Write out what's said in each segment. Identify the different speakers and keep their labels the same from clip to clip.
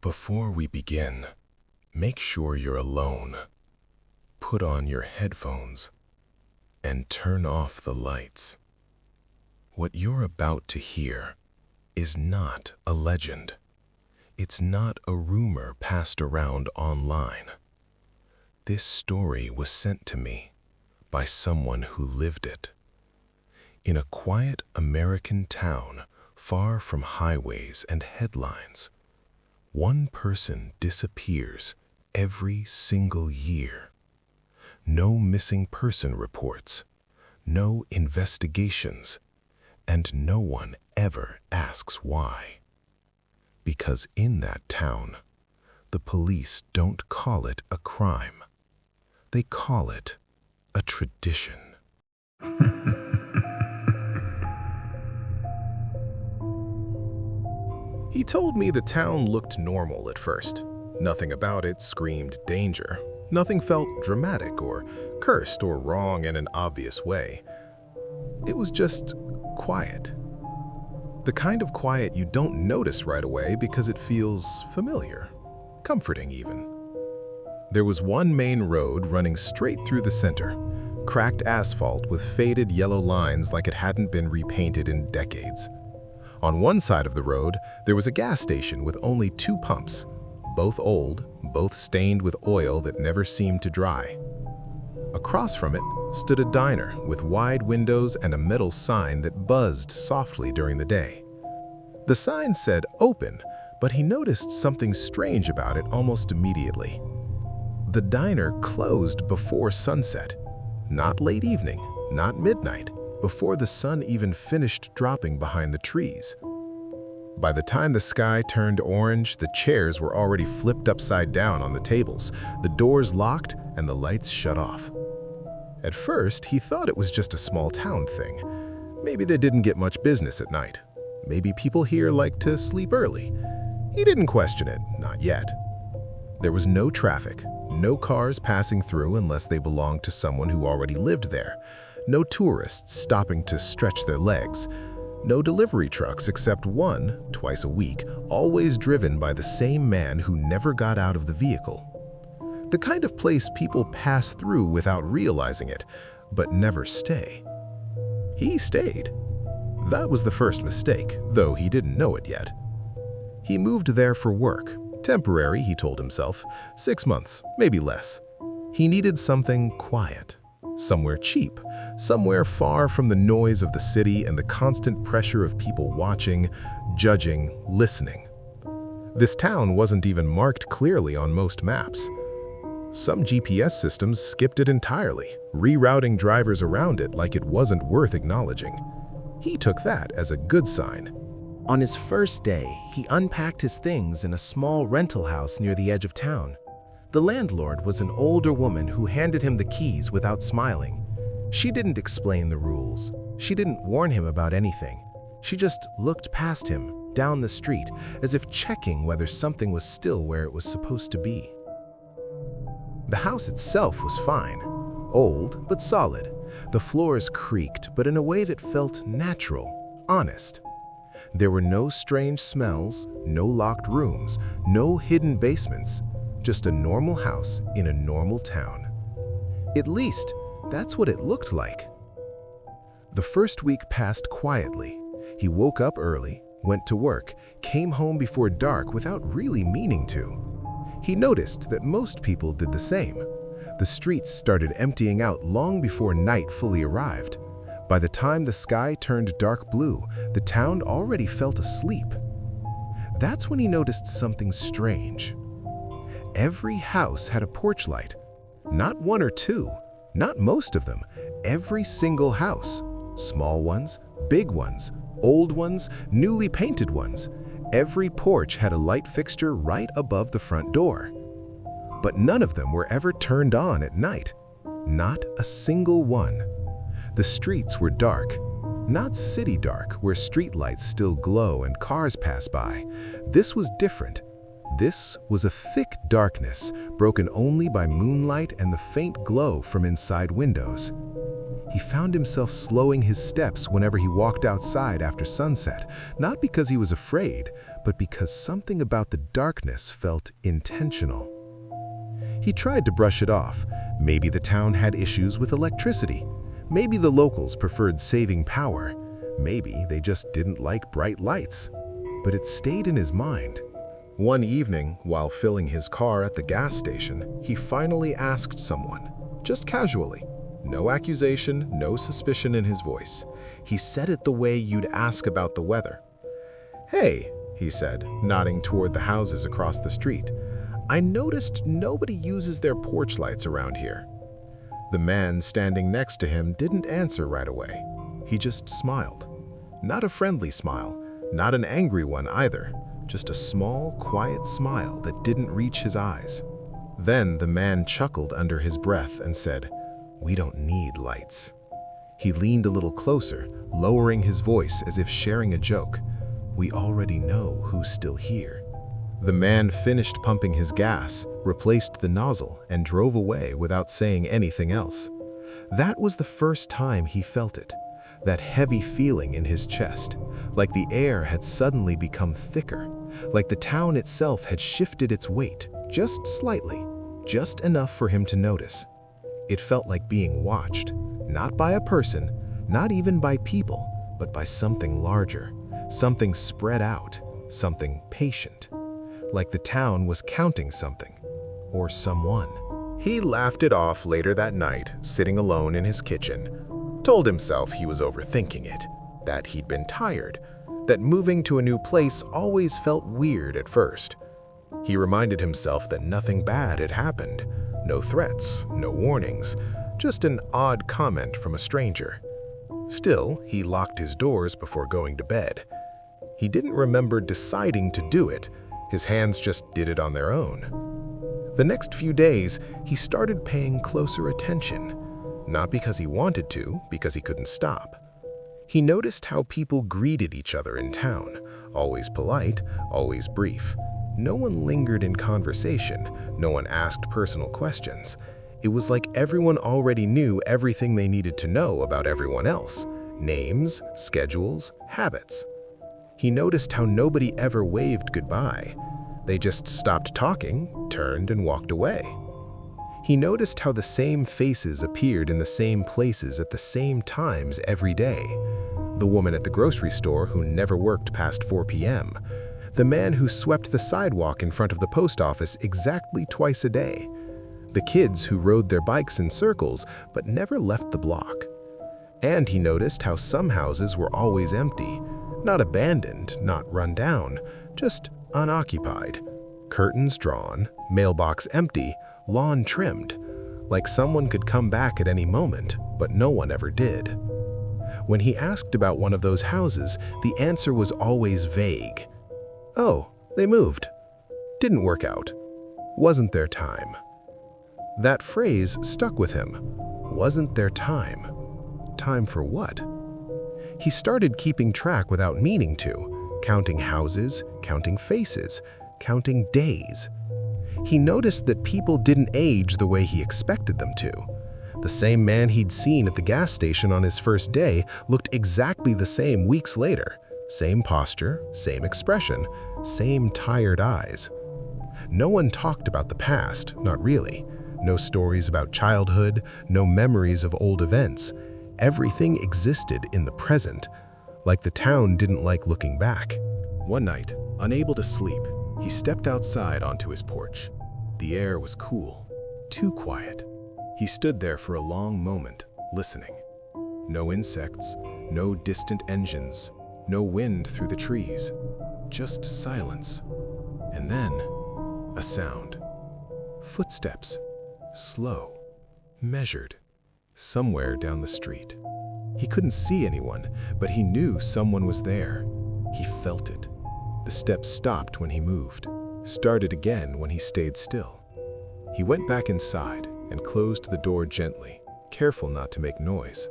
Speaker 1: Before we begin, make sure you're alone. Put on your headphones and turn off the lights. What you're about to hear is not a legend. It's not a rumor passed around online. This story was sent to me by someone who lived it. In a quiet American town far from highways and headlines, one person disappears every single year. No missing person reports, no investigations, and no one ever asks why. Because in that town, the police don't call it a crime. They call it a tradition. He told me the town looked normal at first. Nothing about it screamed danger. Nothing felt dramatic or cursed or wrong in an obvious way. It was just quiet. The kind of quiet you don't notice right away because it feels familiar, comforting even. There was one main road running straight through the center, cracked asphalt with faded yellow lines like it hadn't been repainted in decades. On one side of the road, there was a gas station with only 2 pumps, both old, both stained with oil that never seemed to dry. Across from it stood a diner with wide windows and a metal sign that buzzed softly during the day. The sign said open, but he noticed something strange about it almost immediately. The diner closed before sunset, not late evening, not midnight, before the sun even finished dropping behind the trees. By the time the sky turned orange, the chairs were already flipped upside down on the tables, the doors locked, and the lights shut off. At first, he thought it was just a small town thing. Maybe they didn't get much business at night. Maybe people here like to sleep early. He didn't question it, not yet. There was no traffic, no cars passing through unless they belonged to someone who already lived there. No tourists stopping to stretch their legs. No delivery trucks except one, twice a week, always driven by the same man who never got out of the vehicle. The kind of place people pass through without realizing it, but never stay. He stayed. That was the first mistake, though he didn't know it yet. He moved there for work. Temporary, he told himself. 6 months, maybe less. He needed something quiet. Somewhere cheap, somewhere far from the noise of the city and the constant pressure of people watching, judging, listening. This town wasn't even marked clearly on most maps. Some GPS systems skipped it entirely, rerouting drivers around it like it wasn't worth acknowledging. He took that as a good sign.
Speaker 2: On his first day, he unpacked his things in a small rental house near the edge of town. The landlord was an older woman who handed him the keys without smiling. She didn't explain the rules. She didn't warn him about anything. She just looked past him, down the street, as if checking whether something was still where it was supposed to be. The house itself was fine. Old, but solid. The floors creaked, but in a way that felt natural, honest. There were no strange smells, no locked rooms, no hidden basements. Just a normal house in a normal town. At least, that's what it looked like. The first week passed quietly. He woke up early, went to work, came home before dark without really meaning to. He noticed that most people did the same. The streets started emptying out long before night fully arrived. By the time the sky turned dark blue, the town already felt asleep. That's when he noticed something strange. Every house had a porch light. Not 1 or 2, not most of them. Every single house. Small ones, big ones, old ones, newly painted ones. Every porch had a light fixture right above the front door. But none of them were ever turned on at night. Not a single one. The streets were dark. Not city dark, where streetlights still glow and cars pass by. This was different. This was a thick darkness, broken only by moonlight and the faint glow from inside windows. He found himself slowing his steps whenever he walked outside after sunset, not because he was afraid, but because something about the darkness felt intentional. He tried to brush it off. Maybe the town had issues with electricity. Maybe the locals preferred saving power. Maybe they just didn't like bright lights. But it stayed in his mind. One evening, while filling his car at the gas station, he finally asked someone, just casually. No accusation, no suspicion in his voice. He said it the way you'd ask about the weather. "Hey," he said, nodding toward the houses across the street. "I noticed nobody uses their porch lights around here." The man standing next to him didn't answer right away. He just smiled. Not a friendly smile, not an angry one either. Just a small, quiet smile that didn't reach his eyes. Then the man chuckled under his breath and said, "We don't need lights." He leaned a little closer, lowering his voice as if sharing a joke. "We already know who's still here." The man finished pumping his gas, replaced the nozzle, and drove away without saying anything else. That was the first time he felt it. That heavy feeling in his chest, like the air had suddenly become thicker, like the town itself had shifted its weight, just slightly, just enough for him to notice. It felt like being watched, not by a person, not even by people, but by something larger, something spread out, something patient. Like the town was counting something, or someone. He laughed it off later that night, sitting alone in his kitchen. Told himself he was overthinking it, that he'd been tired, that moving to a new place always felt weird at first. He reminded himself that nothing bad had happened. No threats, no warnings, just an odd comment from a stranger. Still, he locked his doors before going to bed. He didn't remember deciding to do it. His hands just did it on their own. The next few days, he started paying closer attention. Not because he wanted to, because he couldn't stop. He noticed how people greeted each other in town, always polite, always brief. No one lingered in conversation, no one asked personal questions. It was like everyone already knew everything they needed to know about everyone else. Names, schedules, habits. He noticed how nobody ever waved goodbye. They just stopped talking, turned, and walked away. He noticed how the same faces appeared in the same places at the same times every day. The woman at the grocery store who never worked past 4 p.m. The man who swept the sidewalk in front of the post office exactly twice a day. The kids who rode their bikes in circles but never left the block. And he noticed how some houses were always empty. Not abandoned, not run down, just unoccupied. Curtains drawn, mailbox empty, lawn trimmed, like someone could come back at any moment, but no one ever did. When he asked about one of those houses, the answer was always vague. Oh, they moved. Didn't work out. Wasn't their time. That phrase stuck with him. Wasn't their time. Time for what? He started keeping track without meaning to, counting houses, counting faces, counting days. He noticed that people didn't age the way he expected them to. The same man he'd seen at the gas station on his first day looked exactly the same weeks later. Same posture, same expression, same tired eyes. No one talked about the past, not really. No stories about childhood, no memories of old events. Everything existed in the present, like the town didn't like looking back. One night, unable to sleep, he stepped outside onto his porch. The air was cool, too quiet. He stood there for a long moment, listening. No insects, no distant engines, no wind through the trees, just silence. And then, a sound. Footsteps, slow, measured, somewhere down the street. He couldn't see anyone, but he knew someone was there. He felt it. The steps stopped when he moved, started again when he stayed still. He went back inside and closed the door gently, careful not to make noise.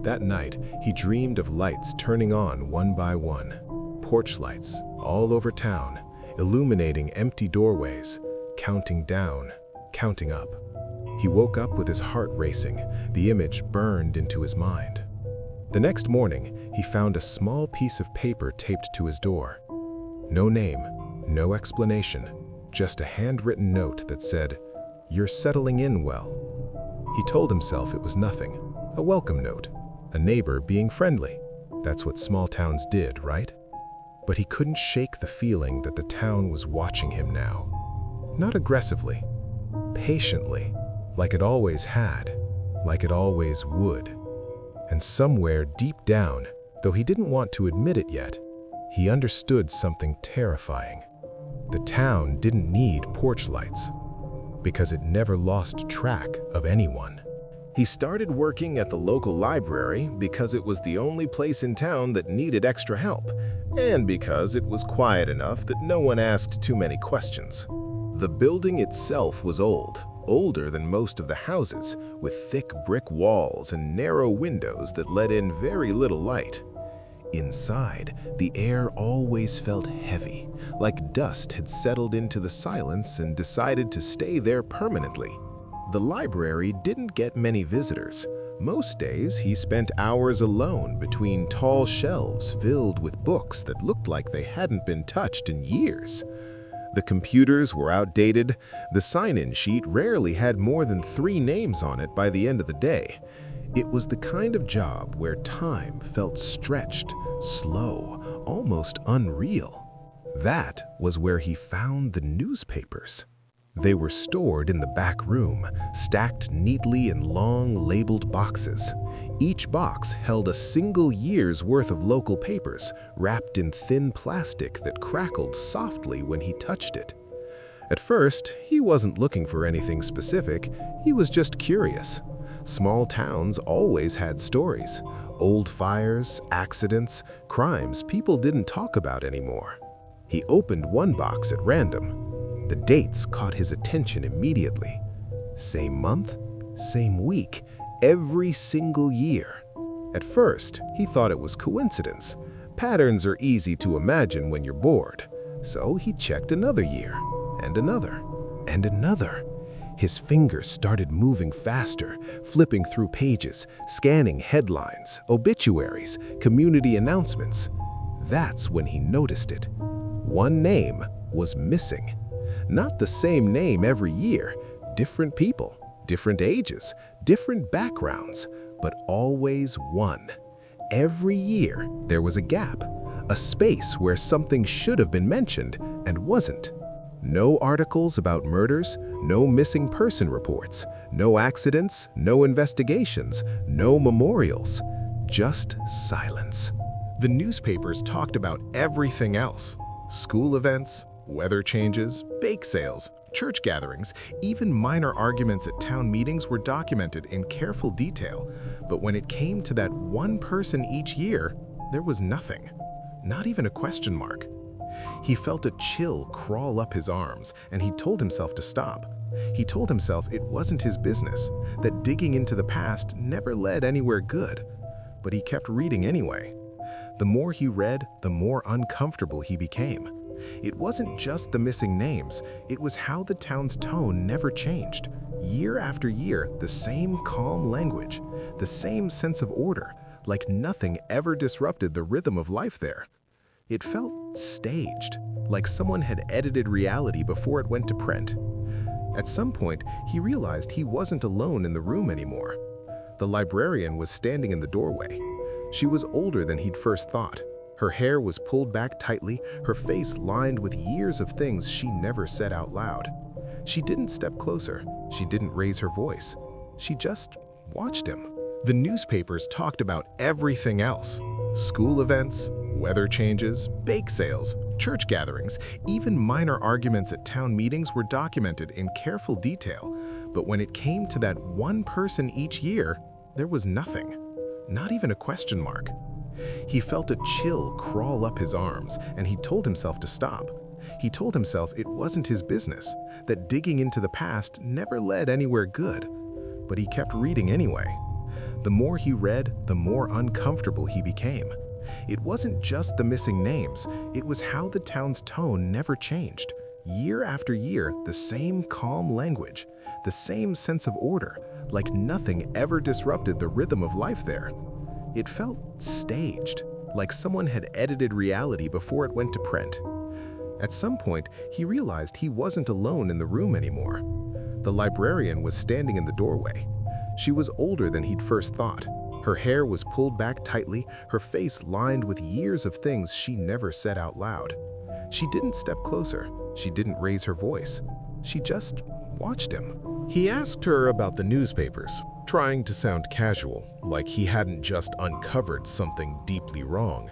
Speaker 2: That night, he dreamed of lights turning on one by one, porch lights all over town, illuminating empty doorways, counting down, counting up. He woke up with his heart racing, the image burned into his mind. The next morning, he found a small piece of paper taped to his door.
Speaker 1: No name, no explanation, just a handwritten note that said, "You're settling in well." He told himself it was nothing, a welcome note, a neighbor being friendly. That's what small towns did, right? But he couldn't shake the feeling that the town was watching him now. Not aggressively, patiently, like it always had, like it always would. And somewhere deep down, though he didn't want to admit it yet, he understood something terrifying. The town didn't need porch lights, because it never lost track of anyone. He started working at the local library because it was the only place in town that needed extra help, and because it was quiet enough that no one asked too many questions. The building itself was old, older than most of the houses, with thick brick walls and narrow windows that let in very little light. Inside, the air always felt heavy, like dust had settled into the silence and decided to stay there permanently. The library didn't get many visitors. Most days, he spent hours alone between tall shelves filled with books that looked like they hadn't been touched in years. The computers were outdated. The sign-in sheet rarely had more than 3 names on it by the end of the day. It was the kind of job where time felt stretched, slow, almost unreal. That was where he found the newspapers. They were stored in the back room, stacked neatly in long, labeled boxes. Each box held a single year's worth of local papers, wrapped in thin plastic that crackled softly when he touched it. At first, he wasn't looking for anything specific, he was just curious. Small towns always had stories, old fires, accidents, crimes people didn't talk about anymore. He opened one box at random. The dates caught his attention immediately. Same month, same week, every single year. At first, he thought it was coincidence. Patterns are easy to imagine when you're bored. So he checked another year, and another, and another. His fingers started moving faster, flipping through pages, scanning headlines, obituaries, community announcements. That's when he noticed it. One name was missing. Not the same name every year, different people, different ages, different backgrounds, but always one. Every year, there was a gap, a space where something should have been mentioned and wasn't. No articles about murders, no missing person reports, no accidents, no investigations, no memorials, just silence. The newspapers talked about everything else: school events, weather changes, bake sales, church gatherings, even minor arguments at town meetings were documented in careful detail. But when it came to that one person each year, there was nothing, not even a question mark. He felt a chill crawl up his arms, and he told himself to stop. He told himself it wasn't his business, that digging into the past never led anywhere good. But he kept reading anyway. The more he read, the more uncomfortable he became. It wasn't just the missing names, it was how the town's tone never changed. Year after year, the same calm language, the same sense of order, like nothing ever disrupted the rhythm of life there. It felt staged, like someone had edited reality before it went to print. At some point, he realized he wasn't alone in the room anymore. The librarian was standing in the doorway. She was older than he'd first thought. Her hair was pulled back tightly, her face lined with years of things she never said out loud. She didn't step closer. She didn't raise her voice. She just watched him. The newspapers talked about everything else: school events, weather changes, bake sales, church gatherings, even minor arguments at town meetings were documented in careful detail. But when it came to that one person each year, there was nothing, not even a question mark. He felt a chill crawl up his arms, and he told himself to stop. He told himself it wasn't his business, that digging into the past never led anywhere good. But he kept reading anyway. The more he read, the more uncomfortable he became. It wasn't just the missing names, it was how the town's tone never changed. Year after year, the same calm language, the same sense of order, like nothing ever disrupted the rhythm of life there. It felt staged, like someone had edited reality before it went to print. At some point, he realized he wasn't alone in the room anymore. The librarian was standing in the doorway. She was older than he'd first thought. Her hair was pulled back tightly, her face lined with years of things she never said out loud. She didn't step closer. She didn't raise her voice. She just watched him. He asked her about the newspapers, trying to sound casual, like he hadn't just uncovered something deeply wrong.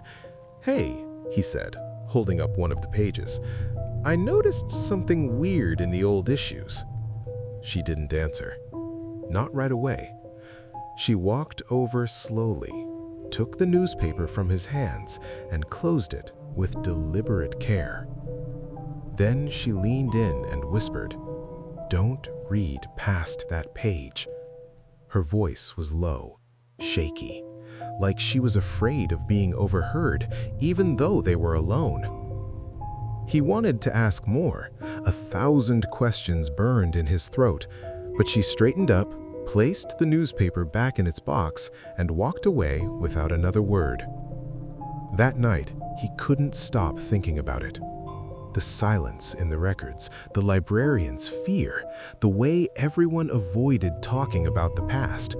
Speaker 1: "Hey," he said, holding up one of the pages, "I noticed something weird in the old issues." She didn't answer. Not right away. She walked over slowly, took the newspaper from his hands, and closed it with deliberate care. Then she leaned in and whispered, "Don't read past that page." Her voice was low, shaky, like she was afraid of being overheard, even though they were alone. He wanted to ask more. 1,000 questions burned in his throat, but she straightened up, placed the newspaper back in its box, and walked away without another word. That night, he couldn't stop thinking about it. The silence in the records, the librarian's fear, the way everyone avoided talking about the past.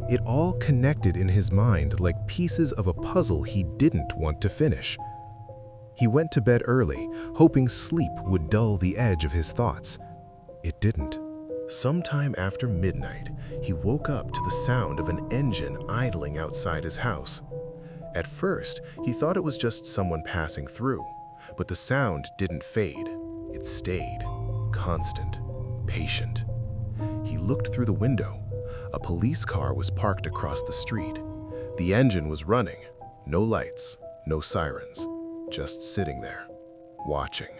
Speaker 1: It all connected in his mind like pieces of a puzzle he didn't want to finish. He went to bed early, hoping sleep would dull the edge of his thoughts. It didn't. Sometime after midnight, he woke up to the sound of an engine idling outside his house. At first, he thought it was just someone passing through, but the sound didn't fade. It stayed, constant, patient. He looked through the window. A police car was parked across the street. The engine was running. No lights, no sirens, just sitting there, watching.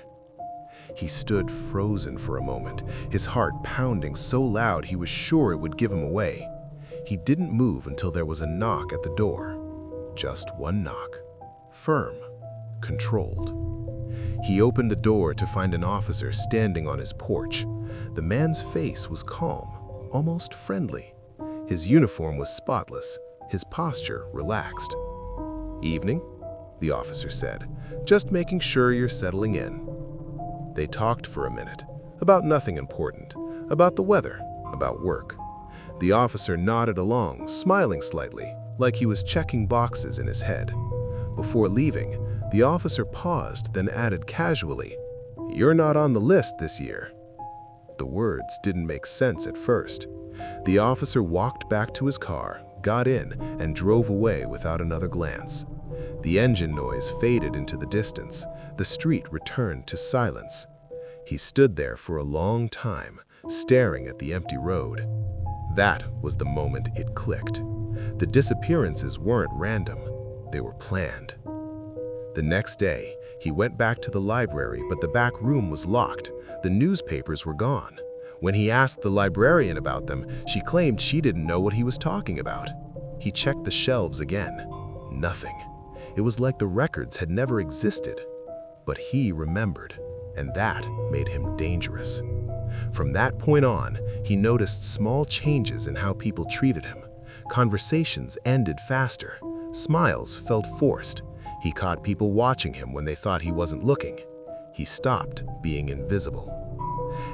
Speaker 1: He stood frozen for a moment, his heart pounding so loud he was sure it would give him away. He didn't move until there was a knock at the door. Just one knock. Firm, controlled. He opened the door to find an officer standing on his porch. The man's face was calm, almost friendly. His uniform was spotless, his posture relaxed. "Evening," the officer said, "just making sure you're settling in." They talked for a minute, about nothing important, about the weather, about work. The officer nodded along, smiling slightly, like he was checking boxes in his head. Before leaving, the officer paused, then added casually, "You're not on the list this year." The words didn't make sense at first. The officer walked back to his car, got in, and drove away without another glance. The engine noise faded into the distance. The street returned to silence. He stood there for a long time, staring at the empty road. That was the moment it clicked. The disappearances weren't random. They were planned. The next day, he went back to the library, but the back room was locked. The newspapers were gone. When he asked the librarian about them, she claimed she didn't know what he was talking about. He checked the shelves again. Nothing. It was like the records had never existed. But he remembered, and that made him dangerous. From that point on, he noticed small changes in how people treated him. Conversations ended faster. Smiles felt forced. He caught people watching him when they thought he wasn't looking. He stopped being invisible.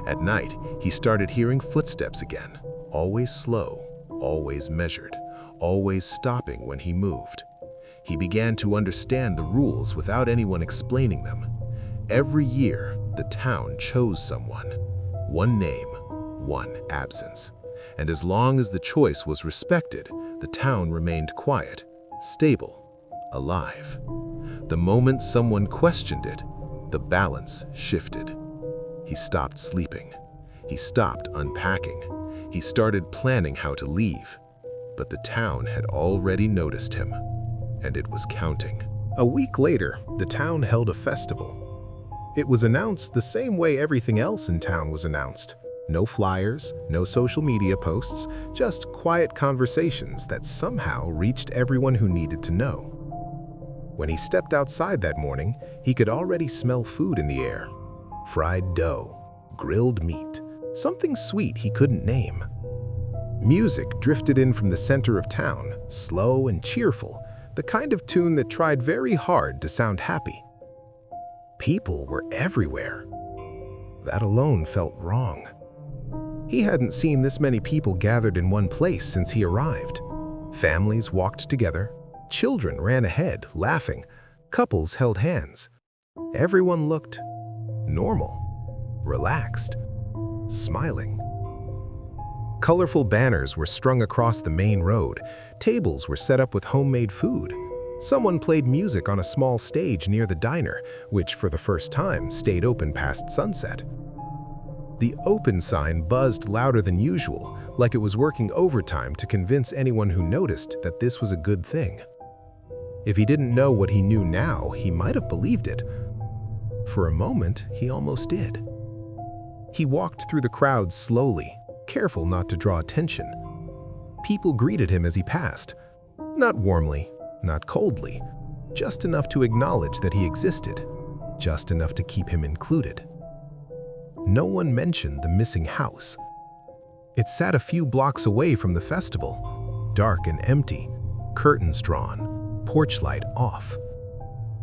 Speaker 1: At night, he started hearing footsteps again, always slow, always measured, always stopping when he moved. He began to understand the rules without anyone explaining them. Every year, the town chose someone. One name, one absence. And as long as the choice was respected, the town remained quiet, stable, alive. The moment someone questioned it, the balance shifted. He stopped sleeping. He stopped unpacking. He started planning how to leave. But the town had already noticed him, and it was counting. A week later, the town held a festival. It was announced the same way everything else in town was announced. No flyers, no social media posts, just quiet conversations that somehow reached everyone who needed to know. When he stepped outside that morning, he could already smell food in the air. Fried dough, grilled meat, something sweet he couldn't name. Music drifted in from the center of town, slow and cheerful, the kind of tune that tried very hard to sound happy. People were everywhere. That alone felt wrong. He hadn't seen this many people gathered in one place since he arrived. Families walked together, children ran ahead, laughing, couples held hands. Everyone looked normal, relaxed, smiling. Colorful banners were strung across the main road. Tables were set up with homemade food. Someone played music on a small stage near the diner, which for the first time stayed open past sunset. The open sign buzzed louder than usual, like it was working overtime to convince anyone who noticed that this was a good thing. If he didn't know what he knew now, he might have believed it. For a moment, he almost did. He walked through the crowd slowly, careful not to draw attention. People greeted him as he passed. Not warmly, not coldly, just enough to acknowledge that he existed, just enough to keep him included. No one mentioned the missing house. It sat a few blocks away from the festival, dark and empty, curtains drawn, porch light off.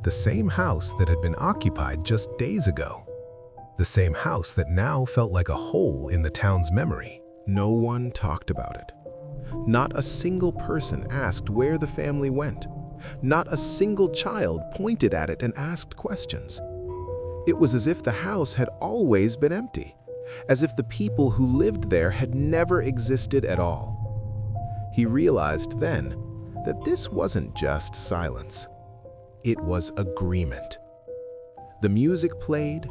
Speaker 1: The same house that had been occupied just days ago. The same house that now felt like a hole in the town's memory. No one talked about it. Not a single person asked where the family went. Not a single child pointed at it and asked questions. It was as if the house had always been empty, as if the people who lived there had never existed at all. He realized then that this wasn't just silence. It was agreement. The music played,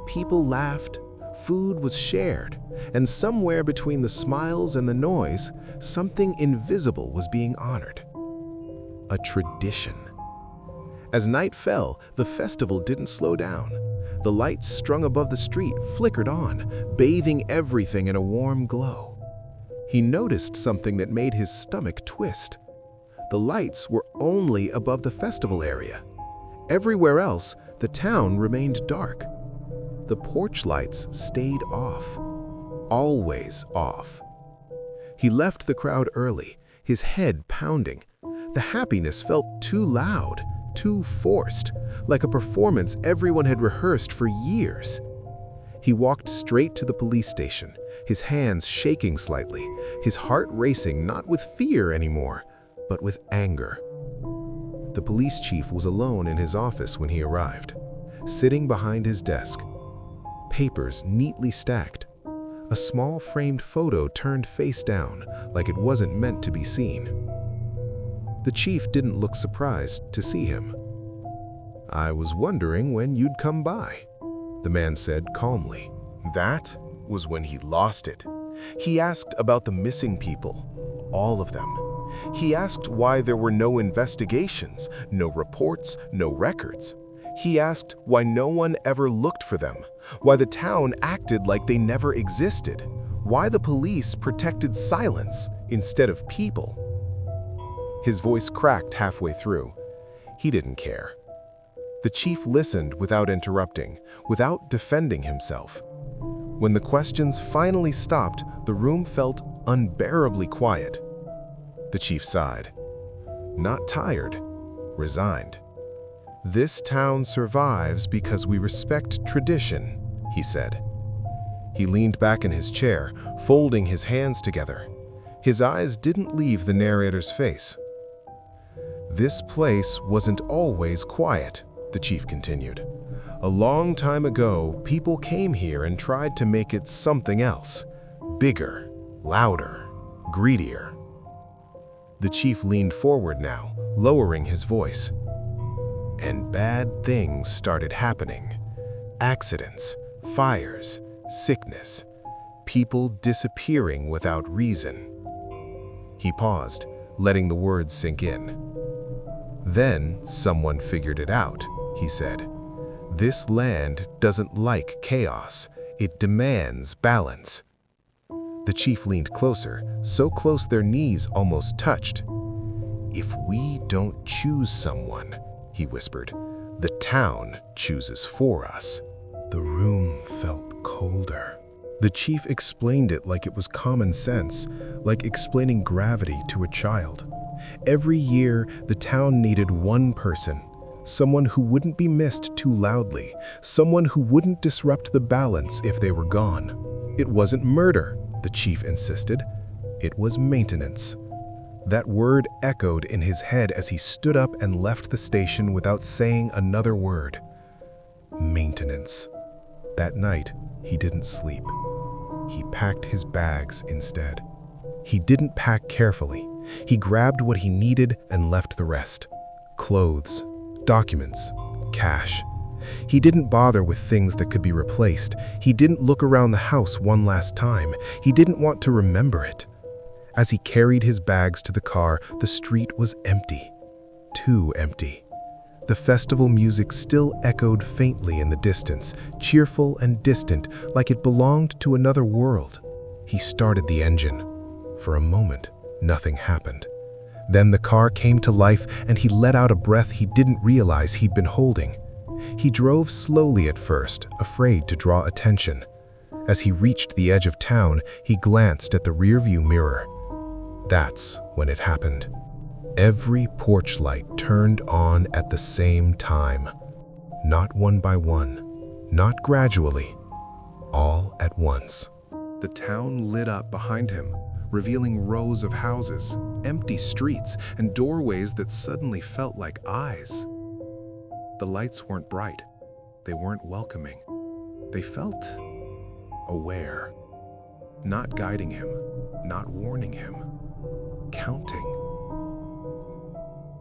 Speaker 1: people laughed, food was shared, and somewhere between the smiles and the noise, something invisible was being honored. A tradition. As night fell, the festival didn't slow down. The lights strung above the street flickered on, bathing everything in a warm glow. He noticed something that made his stomach twist. The lights were only above the festival area. Everywhere else, the town remained dark. The porch lights stayed off, always off. He left the crowd early, his head pounding. The happiness felt too loud, too forced, like a performance everyone had rehearsed for years. He walked straight to the police station, his hands shaking slightly, his heart racing not with fear anymore, but with anger. The police chief was alone in his office when he arrived, sitting behind his desk. Papers neatly stacked. A small framed photo turned face down, like it wasn't meant to be seen. The chief didn't look surprised to see him. "I was wondering when you'd come by," the man said calmly. That was when he lost it. He asked about the missing people, all of them. He asked why there were no investigations, no reports, no records. He asked why no one ever looked for them, why the town acted like they never existed, why the police protected silence instead of people. His voice cracked halfway through. He didn't care. The chief listened without interrupting, without defending himself. When the questions finally stopped, the room felt unbearably quiet. The chief sighed. Not tired, resigned. "This town survives because we respect tradition," he said. He leaned back in his chair, folding his hands together. His eyes didn't leave the narrator's face. "This place wasn't always quiet," the chief continued. "A long time ago, people came here and tried to make it something else. Bigger, louder, greedier." The chief leaned forward now, lowering his voice. "And bad things started happening. Accidents, fires, sickness, people disappearing without reason." He paused, letting the words sink in. "Then someone figured it out," he said. "This land doesn't like chaos. It demands balance." The chief leaned closer, so close their knees almost touched. "If we don't choose someone," he whispered, "the town chooses for us." The room felt colder. The chief explained it like it was common sense, like explaining gravity to a child. Every year, the town needed one person, someone who wouldn't be missed too loudly, someone who wouldn't disrupt the balance if they were gone. It wasn't murder, the chief insisted. It was maintenance. That word echoed in his head as he stood up and left the station without saying another word. Maintenance. That night, he didn't sleep. He packed his bags instead. He didn't pack carefully. He grabbed what he needed and left the rest. Clothes, documents, cash. He didn't bother with things that could be replaced. He didn't look around the house one last time. He didn't want to remember it. As he carried his bags to the car, the street was empty. Too empty. The festival music still echoed faintly in the distance, cheerful and distant, like it belonged to another world. He started the engine. For a moment, nothing happened. Then the car came to life and he let out a breath he didn't realize he'd been holding. He drove slowly at first, afraid to draw attention. As he reached the edge of town, he glanced at the rearview mirror. That's when it happened. Every porch light turned on at the same time. Not one by one, not gradually, all at once. The town lit up behind him, revealing rows of houses, empty streets, and doorways that suddenly felt like eyes. The lights weren't bright. They weren't welcoming. They felt aware, not guiding him, not warning him, counting.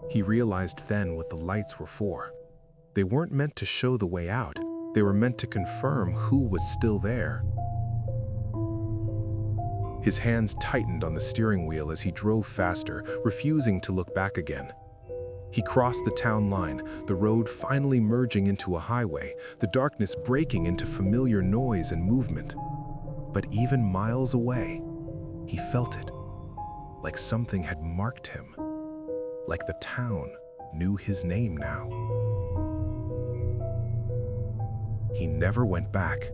Speaker 1: He realized then what the lights were for. They weren't meant to show the way out. They were meant to confirm who was still there. His hands tightened on the steering wheel as he drove faster, refusing to look back again. He crossed the town line, the road finally merging into a highway, the darkness breaking into familiar noise and movement. But even miles away, he felt it, like something had marked him, like the town knew his name now. He never went back,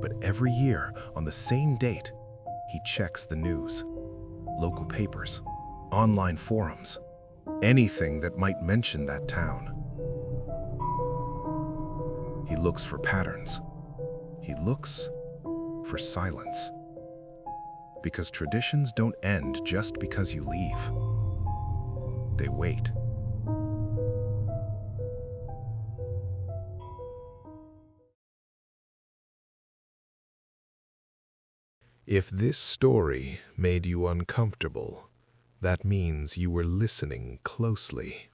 Speaker 1: but every year on the same date, he checks the news, local papers, online forums, anything that might mention that town. He looks for patterns. He looks for silence. Because traditions don't end just because you leave. They wait. If this story made you uncomfortable, that means you were listening closely.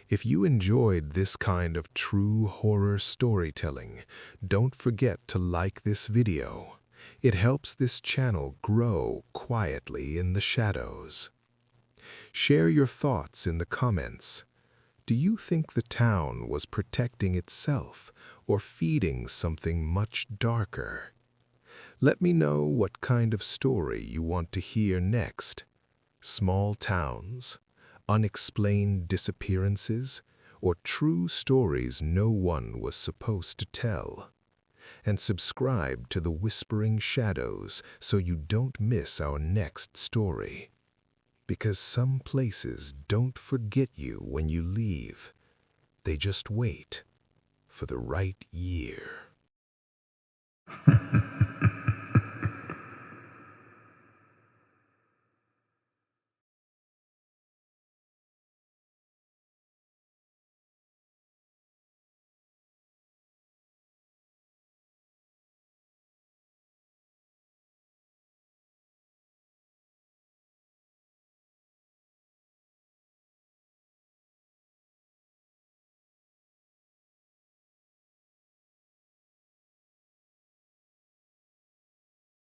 Speaker 1: If you enjoyed this kind of true horror storytelling, don't forget to like this video. It helps this channel grow quietly in the shadows. Share your thoughts in the comments. Do you think the town was protecting itself or feeding something much darker? Let me know what kind of story you want to hear next. Small towns, unexplained disappearances, or true stories no one was supposed to tell. And subscribe to the Whispering Shadows so you don't miss our next story. Because some places don't forget you when you leave. They just wait for the right year.